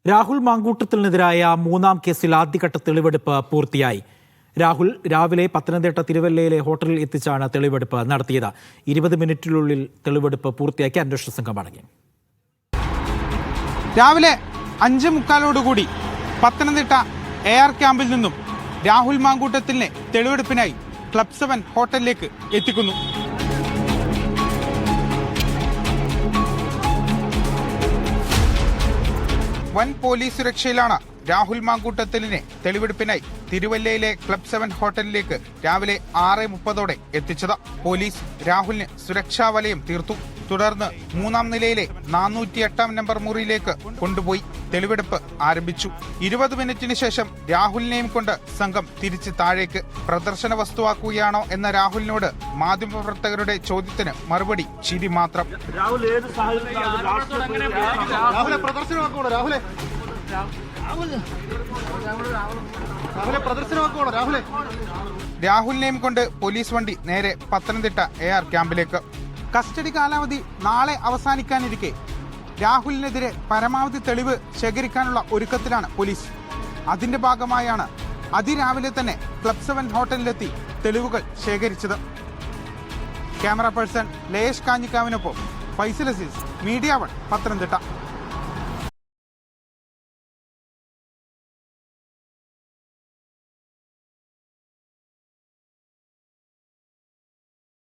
രാഹുൽ മാങ്കൂട്ടത്തിനെതിരായ മൂന്നാം കേസിൽ ആദ്യഘട്ട തെളിവെടുപ്പ് പൂർത്തിയായി. രാഹുൽ രാവിലെ പത്തനംതിട്ട തിരുവല്ലയിലെ ഹോട്ടലിൽ എത്തിച്ചാണ് തെളിവെടുപ്പ് നടത്തിയത്. 20 മിനിറ്റിനുള്ളിൽ തെളിവെടുപ്പ് പൂർത്തിയാക്കി അന്വേഷണ സംഘം മടങ്ങി. രാവിലെ 5:45 പത്തനംതിട്ട AR ക്യാമ്പിൽ നിന്നും രാഹുൽ മാങ്കൂട്ടത്തിനെ തെളിവെടുപ്പിനായി ക്ലബ് 7 ഹോട്ടലിലേക്ക് എത്തിക്കുന്നു. വൻ പോലീസ് സുരക്ഷയിലാണ് രാഹുൽ മാങ്കൂട്ടത്തിനെ തെളിവെടുപ്പിനായി തിരുവല്ലയിലെ ക്ലബ് 7 ഹോട്ടലിലേക്ക് രാവിലെ 6:30 എത്തിച്ചത്. പോലീസ് രാഹുലിന് സുരക്ഷാ വലയം തീർത്തു. തുടർന്ന് 3-ാം നിലയിലെ 408-ാം നമ്പർ മുറിയിലേക്ക് കൊണ്ടുപോയി തെളിവെടുപ്പ് ആരംഭിച്ചു. 20 മിനിറ്റിന് ശേഷം രാഹുലിനെയും കൊണ്ട് സംഘം തിരിച്ച് താഴേക്ക്. പ്രദർശന വസ്തുവാക്കുകയാണോ എന്ന രാഹുലിനോട് മാധ്യമപ്രവർത്തകരുടെ ചോദ്യത്തിന് മറുപടി ചിരി മാത്രം. രാഹുലിനെയും കൊണ്ട് പോലീസ് വണ്ടി നേരെ പത്തനംതിട്ട AR ക്യാമ്പിലേക്ക്. കസ്റ്റഡി കാലാവധി നാളെ അവസാനിക്കാനിരിക്കെ രാഹുലിനെതിരെ പരമാവധി തെളിവ് ശേഖരിക്കാനുള്ള ഒരുക്കത്തിലാണ് പോലീസ്. അതിന്റെ ഭാഗമായാണ് അതിരാവിലെ തന്നെ ക്ലബ് 7 ഹോട്ടലിലെത്തി തെളിവുകൾ ശേഖരിച്ചത്. ക്യാമറ പേഴ്സൺ ലേഷ് കാഞ്ഞിക്കാവിനൊപ്പം ഫൈസൽ അസീസ്, മീഡിയ 1, പത്തനംതിട്ട.